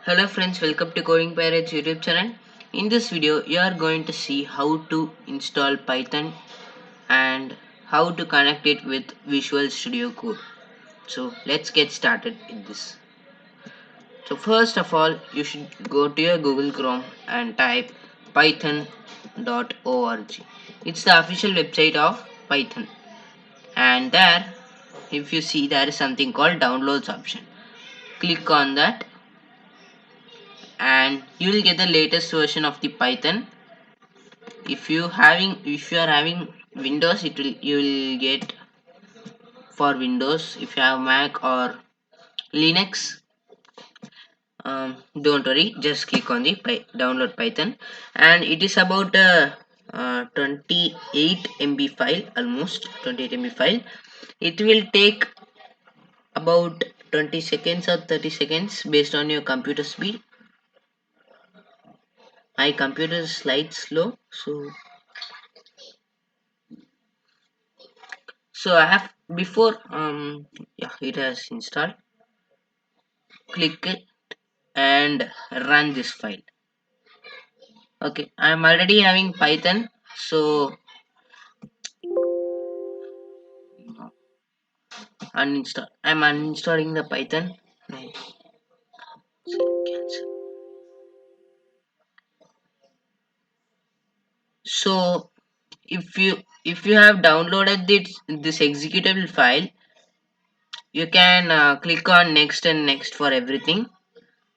Hello friends, welcome to Coding Pirates YouTube channel. In this video, you are going to see how to install Python and how to connect it with Visual Studio Code. So let's get started in this. So first of all, you should go to your Google Chrome and type python.org. It's the official website of Python. And there, if you see, there is something called downloads option. Click on that and you will get the latest version of the Python. If you are having Windows, it will you will get for Windows. If you have Mac or Linux, don't worry, just click on the download Python, and it is about 28 MB file, almost 28 MB file. It will take about 20 seconds or 30 seconds based on your computer speed. My computer is slight slow, so I have before yeah, it has installed. Click it and run this file. Okay, I'm already having Python, so I'm uninstalling the Python. Cancel. So if you have downloaded this executable file, you can click on next and next for everything,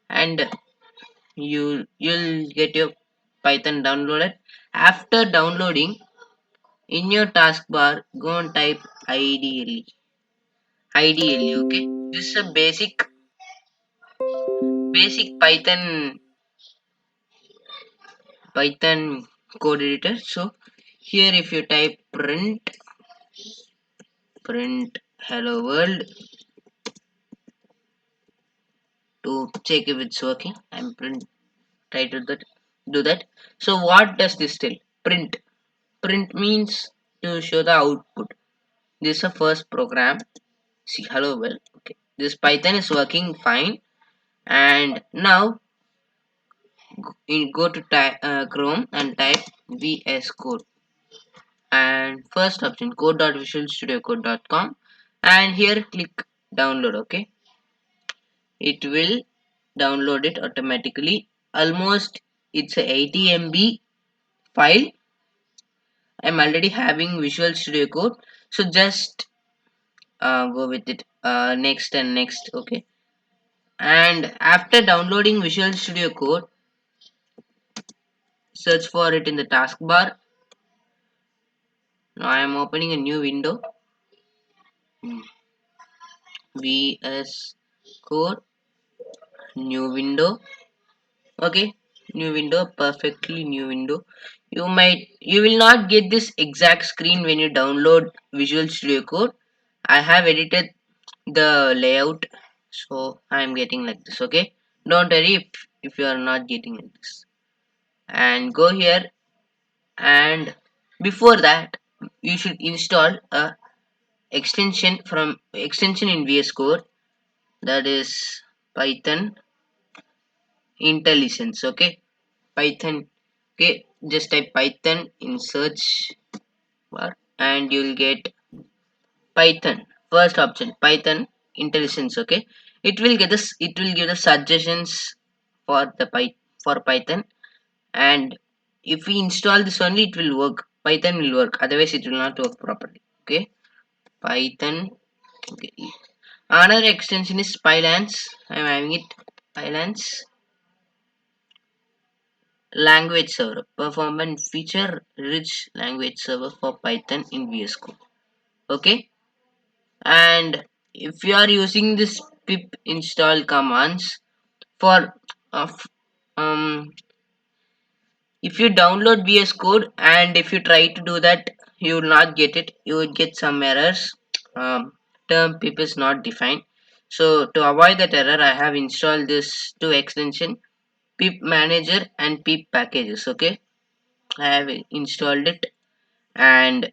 and you'll get your Python downloaded. After downloading, in your taskbar, go and type IDLE. IDLE, okay? This is a basic Python code editor. So here if you type print hello world to check if it's working, I'm try to do that. So what does this tell? Print means to show the output. This is a first program. See, hello world. Okay, this Python is working fine. And now go to Chrome and type VS Code, and first option code.visualstudiocode.com, and here click download. Okay, it will download it automatically. Almost it's a 80 MB file. I'm already having Visual Studio Code, so just go with it, next and next. Okay, and after downloading Visual Studio Code, search for it in the taskbar. Now I am opening a new window. VS Code, new window. Okay, new window, perfectly new window. You will not get this exact screen when you download Visual Studio Code. I have edited the layout, so I am getting like this. Okay, don't worry if you are not getting like this. And go here, and before that you should install a extension in VS Code, that is Python IntelliSense. Okay, Python. Okay, just type Python in search bar and you'll get Python. First option, Python IntelliSense. Okay, it will give the suggestions for for Python, and if we install this only, it will work. Python will work, otherwise it will not work properly. Okay, Python. Okay, another extension is Pylance. I'm having it. Pylance language server, performance feature rich language server for Python in VS Code. Okay, and if you are using this pip install commands for uh, um if you download VS Code and if you try to do that, you will not get it. You will get some errors. Term pip is not defined. So to avoid that error, I have installed this two extension, pip manager and pip packages. Okay, I have installed it, and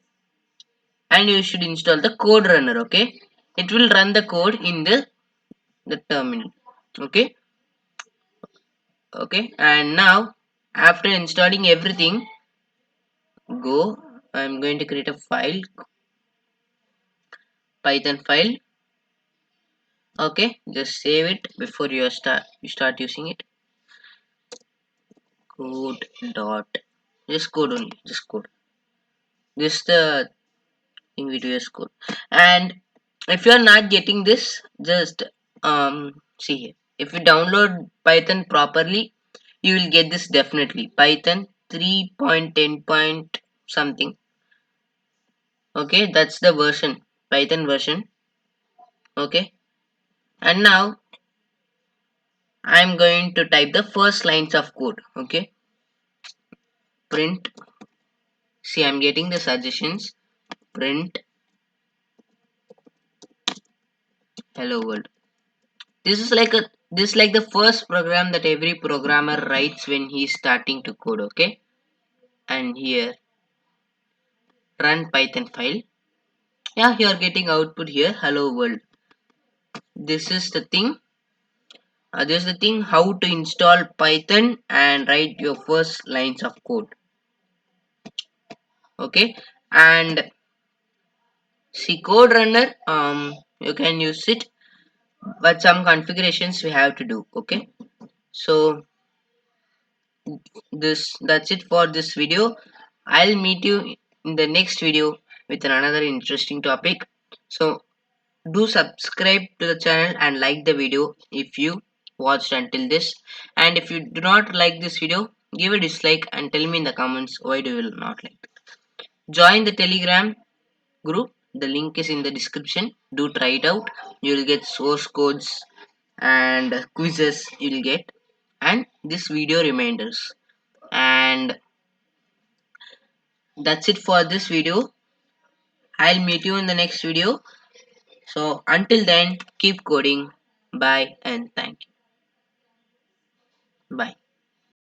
you should install the code runner. Okay, it will run the code in the terminal. Okay, Okay, and now after installing everything, go. I'm going to create a file, Python file. Okay, just save it before you start using it. Code dot, just code only, just code. This is the thing we do as code. And if you are not getting this, just see here. If you download Python properly, you will get this definitely. Python 3.10 point something. Okay, that's the version, Python version. Okay, and now I'm going to type the first lines of code. Okay, print. See, I'm getting the suggestions. Print hello world. This is like the first program that every programmer writes when he's starting to code. Okay, and here run Python file. Yeah, you are getting output here. Hello world. This is the thing. This is the thing how to install Python and write your first lines of code. Okay, and see code runner. You can use it, but some configurations we have to do. Okay, so that's it for this video. I'll meet you in the next video with another interesting topic. So do subscribe to the channel and like the video if you watched until this, and if you do not like this video, give a dislike and tell me in the comments why do you not like it. Join the Telegram group, the link is in the description. Do try it out. You will get source codes and quizzes you will get, and this video reminders. And that's it for this video. I'll meet you in the next video. So until then, keep coding. Bye and thank you. Bye.